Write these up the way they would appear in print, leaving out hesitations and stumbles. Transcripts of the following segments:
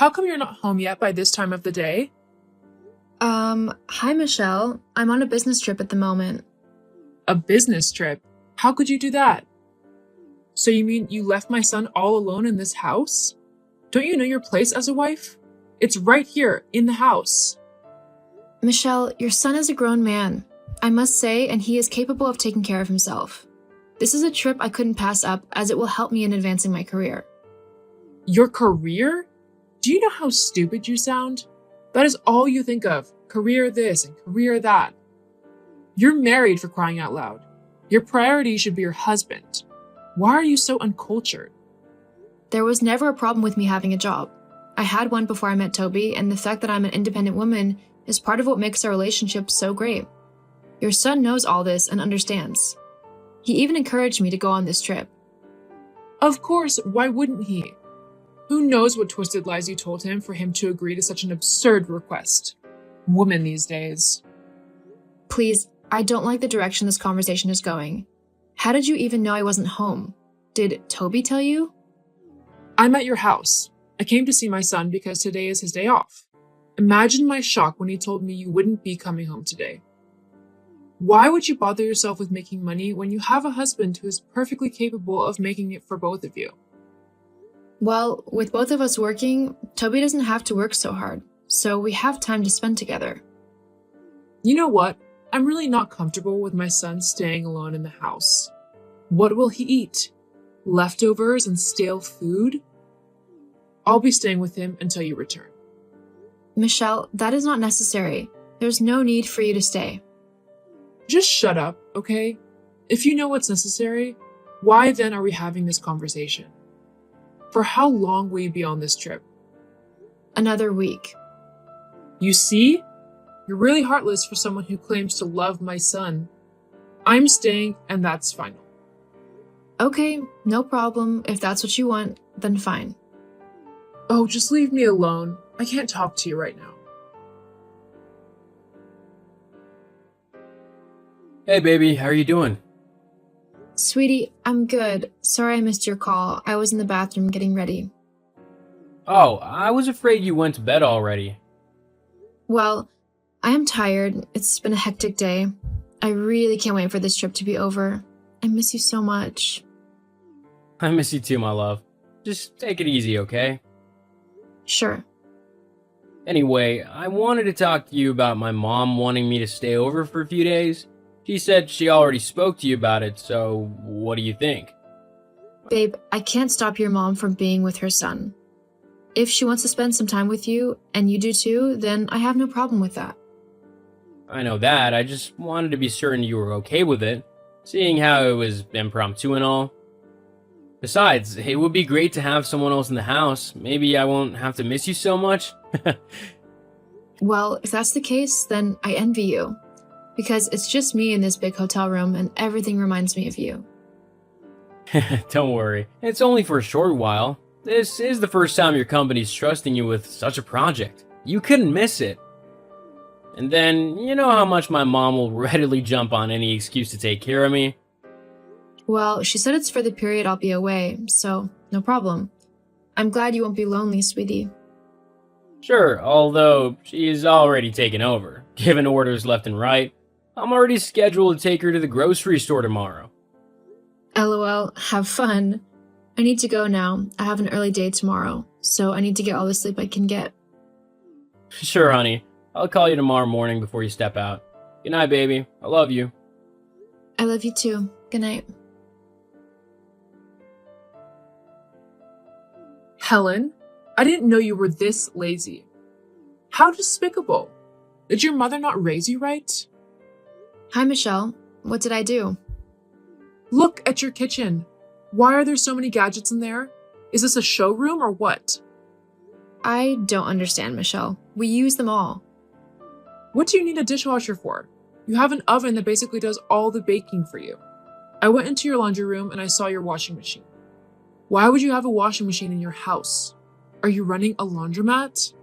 How come you're not home yet by this time of the day? Hi Michelle. I'm on a business trip at the moment. A business trip? How could you do that? So you mean you left my son all alone in this house? Don't you know your place as a wife? It's right here, in the house. Michelle, your son is a grown man, I must say, and he is capable of taking care of himself. This is a trip I couldn't pass up as it will help me in advancing my career. Your career? Do you know how stupid you sound? That is all you think of, career this and career that. You're married, for crying out loud. Your priority should be your husband. Why are you so uncultured? There was never a problem with me having a job. I had one before I met Toby, and the fact that I'm an independent woman is part of what makes our relationship so great. Your son knows all this and understands. He even encouraged me to go on this trip. Of course, why wouldn't he? Who knows what twisted lies you told him for him to agree to such an absurd request? Women these days. Please, I don't like the direction this conversation is going. How did you even know I wasn't home? Did Toby tell you? I'm at your house. I came to see my son because today is his day off. Imagine my shock when he told me you wouldn't be coming home today. Why would you bother yourself with making money when you have a husband who is perfectly capable of making it for both of you? Well, with both of us working, Toby doesn't have to work so hard, so we have time to spend together. You know what? I'm really not comfortable with my son staying alone in the house. What will he eat? Leftovers and stale food? I'll be staying with him until you return. Michelle, that is not necessary. There's no need for you to stay. Just shut up, okay? If you know what's necessary, why then are we having this conversation? For how long will you be on this trip? Another week. You see? You're really heartless for someone who claims to love my son. I'm staying, and that's final. Okay, no problem. If that's what you want, then fine. Oh, just leave me alone. I can't talk to you right now. Hey baby, how are you doing? Sweetie, I'm good. Sorry I missed your call. I was in the bathroom getting ready. Oh, I was afraid you went to bed already. Well, I am tired. It's been a hectic day. I really can't wait for this trip to be over. I miss you so much. I miss you too, my love. Just take it easy, okay? Sure. Anyway, I wanted to talk to you about my mom wanting me to stay over for a few days. She said she already spoke to you about it, so what do you think? Babe, I can't stop your mom from being with her son. If she wants to spend some time with you, and you do too, then I have no problem with that. I know that, I just wanted to be certain you were okay with it, seeing how it was impromptu and all. Besides, it would be great to have someone else in the house. Maybe I won't have to miss you so much. Well, if that's the case, then I envy you. Because it's just me in this big hotel room and everything reminds me of you. Don't worry, it's only for a short while. This is the first time your company's trusting you with such a project. You couldn't miss it. And then, you know how much my mom will readily jump on any excuse to take care of me. Well, she said it's for the period I'll be away, so no problem. I'm glad you won't be lonely, sweetie. Sure, although she's already taken over, given orders left and right. I'm already scheduled to take her to the grocery store tomorrow. LOL, have fun. I need to go now. I have an early day tomorrow, so I need to get all the sleep I can get. Sure, honey. I'll call you tomorrow morning before you step out. Good night, baby. I love you. I love you too. Good night. Helen, I didn't know you were this lazy. How despicable. Did your mother not raise you right? Hi, Michelle. What did I do? Look at your kitchen. Why are there so many gadgets in there? Is this a showroom or what? I don't understand, Michelle. We use them all. What do you need a dishwasher for? You have an oven that basically does all the baking for you. I went into your laundry room and I saw your washing machine. Why would you have a washing machine in your house? Are you running a laundromat?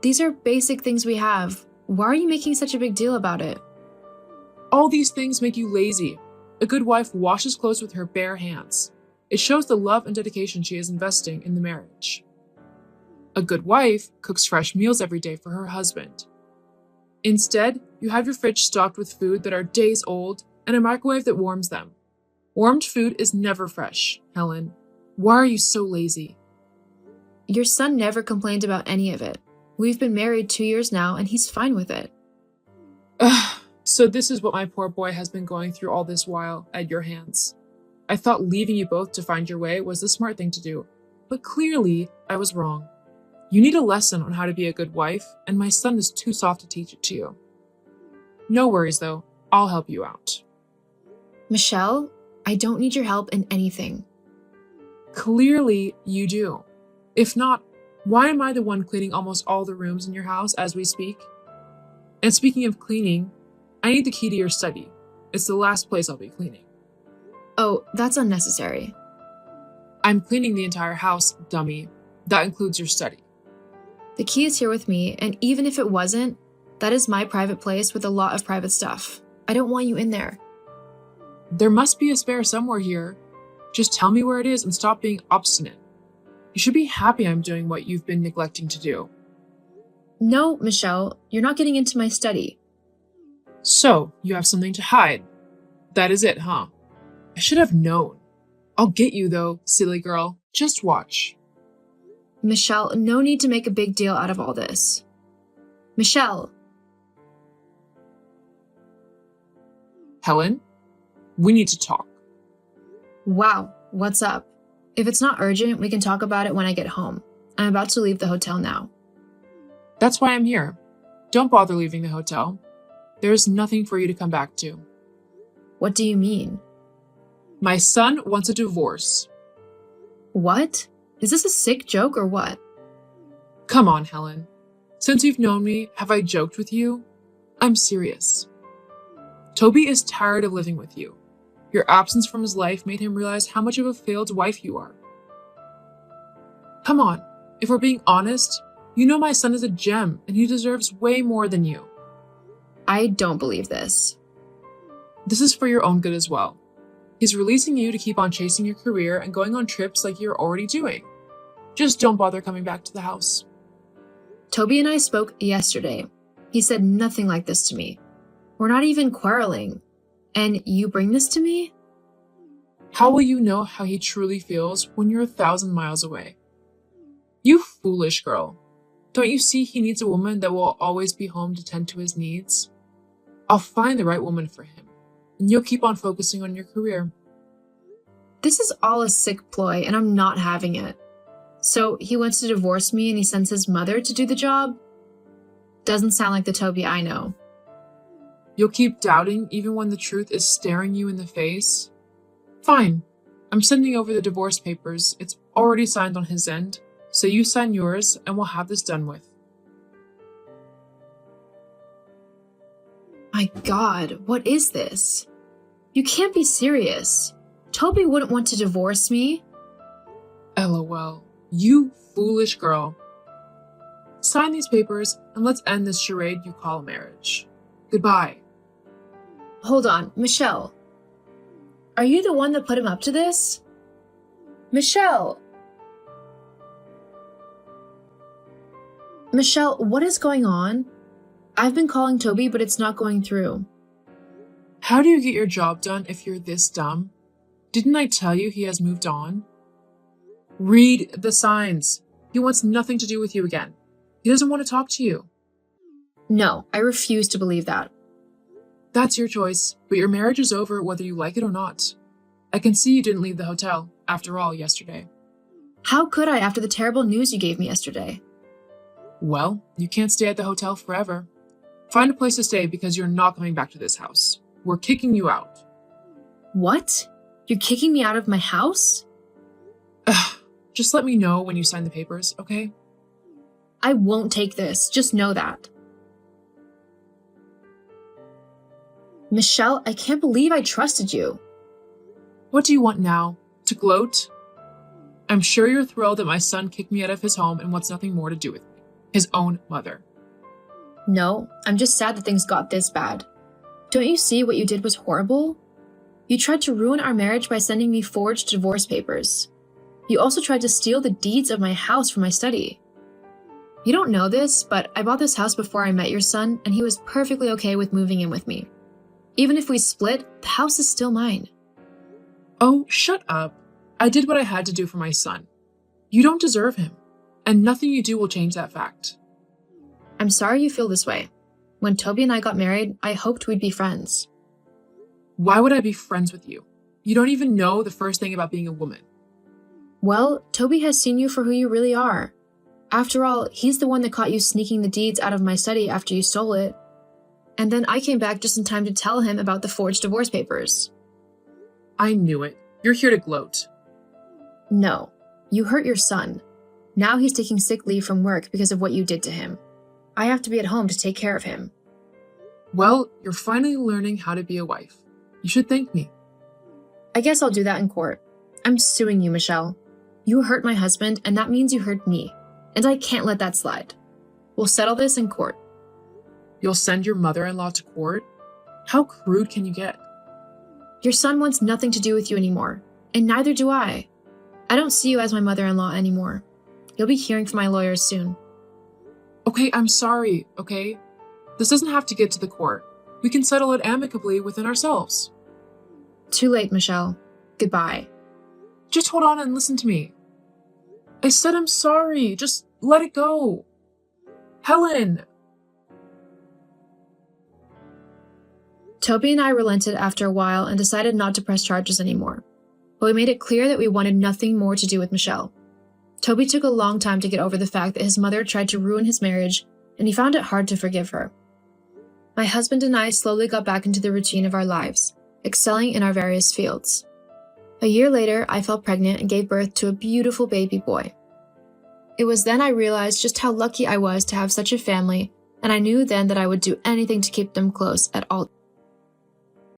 These are basic things we have. Why are you making such a big deal about it? All these things make you lazy. A good wife washes clothes with her bare hands. It shows the love and dedication she is investing in the marriage. A good wife cooks fresh meals every day for her husband. Instead, you have your fridge stocked with food that are days old and a microwave that warms them. Warmed food is never fresh, Helen. Why are you so lazy? Your son never complained about any of it. We've been married 2 years now, and he's fine with it. Ugh, so this is what my poor boy has been going through all this while, at your hands. I thought leaving you both to find your way was the smart thing to do, but clearly I was wrong. You need a lesson on how to be a good wife, and my son is too soft to teach it to you. No worries though, I'll help you out. Michelle, I don't need your help in anything. Clearly you do. If not, why am I the one cleaning almost all the rooms in your house as we speak? And speaking of cleaning, I need the key to your study. It's the last place I'll be cleaning. Oh, that's unnecessary. I'm cleaning the entire house, dummy. That includes your study. The key is here with me, and even if it wasn't, that is my private place with a lot of private stuff. I don't want you in there. There must be a spare somewhere here. Just tell me where it is and stop being obstinate. You should be happy I'm doing what you've been neglecting to do. No, Michelle, you're not getting into my study. So, you have something to hide. That is it, huh? I should have known. I'll get you though, silly girl. Just watch. Michelle, no need to make a big deal out of all this. Michelle! Helen, we need to talk. Wow, what's up? If it's not urgent, we can talk about it when I get home. I'm about to leave the hotel now. That's why I'm here. Don't bother leaving the hotel. There's nothing for you to come back to. What do you mean? My son wants a divorce. What? Is this a sick joke or what? Come on, Helen. Since you've known me, have I joked with you? I'm serious. Toby is tired of living with you. Your absence from his life made him realize how much of a failed wife you are. Come on, if we're being honest, you know my son is a gem and he deserves way more than you. I don't believe this. This is for your own good as well. He's releasing you to keep on chasing your career and going on trips like you're already doing. Just don't bother coming back to the house. Toby and I spoke yesterday. He said nothing like this to me. We're not even quarreling. And you bring this to me? How will you know how he truly feels when you're 1,000 miles away? You foolish girl. Don't you see he needs a woman that will always be home to tend to his needs? I'll find the right woman for him, and you'll keep on focusing on your career. This is all a sick ploy, and I'm not having it. So he wants to divorce me and he sends his mother to do the job? Doesn't sound like the Toby I know. You'll keep doubting even when the truth is staring you in the face? Fine. I'm sending over the divorce papers. It's already signed on his end, so you sign yours and we'll have this done with. My God, what is this? You can't be serious. Toby wouldn't want to divorce me. LOL. You foolish girl. Sign these papers and let's end this charade you call marriage. Goodbye. Hold on, Michelle. Are you the one that put him up to this? Michelle! Michelle, what is going on? I've been calling Toby, but it's not going through. How do you get your job done if you're this dumb? Didn't I tell you he has moved on? Read the signs. He wants nothing to do with you again. He doesn't want to talk to you. No, I refuse to believe that. That's your choice, but your marriage is over whether you like it or not. I can see you didn't leave the hotel, after all, yesterday. How could I after the terrible news you gave me yesterday? Well, you can't stay at the hotel forever. Find a place to stay because you're not coming back to this house. We're kicking you out. What? You're kicking me out of my house? Ugh, just let me know when you sign the papers, okay? I won't take this, just know that. Michelle, I can't believe I trusted you. What do you want now? To gloat? I'm sure you're thrilled that my son kicked me out of his home and wants nothing more to do with me. His own mother. No, I'm just sad that things got this bad. Don't you see what you did was horrible? You tried to ruin our marriage by sending me forged divorce papers. You also tried to steal the deeds of my house from my study. You don't know this, but I bought this house before I met your son, and he was perfectly okay with moving in with me. Even if we split, the house is still mine. Oh, shut up. I did what I had to do for my son. You don't deserve him, and nothing you do will change that fact. I'm sorry you feel this way. When Toby and I got married, I hoped we'd be friends. Why would I be friends with you? You don't even know the first thing about being a woman. Well, Toby has seen you for who you really are. After all, he's the one that caught you sneaking the deeds out of my study after you stole it. And then I came back just in time to tell him about the forged divorce papers. I knew it. You're here to gloat. No, you hurt your son. Now he's taking sick leave from work because of what you did to him. I have to be at home to take care of him. Well, you're finally learning how to be a wife. You should thank me. I guess I'll do that in court. I'm suing you, Michelle. You hurt my husband, and that means you hurt me. And I can't let that slide. We'll settle this in court. You'll send your mother-in-law to court? How crude can you get? Your son wants nothing to do with you anymore, and neither do I. I don't see you as my mother-in-law anymore. You'll be hearing from my lawyers soon. Okay, I'm sorry, okay? This doesn't have to get to the court. We can settle it amicably within ourselves. Too late, Michelle. Goodbye. Just hold on and listen to me. I said I'm sorry. Just let it go. Helen! Toby and I relented after a while and decided not to press charges anymore. But we made it clear that we wanted nothing more to do with Michelle. Toby took a long time to get over the fact that his mother tried to ruin his marriage, and he found it hard to forgive her. My husband and I slowly got back into the routine of our lives, excelling in our various fields. A year later, I fell pregnant and gave birth to a beautiful baby boy. It was then I realized just how lucky I was to have such a family, and I knew then that I would do anything to keep them close at all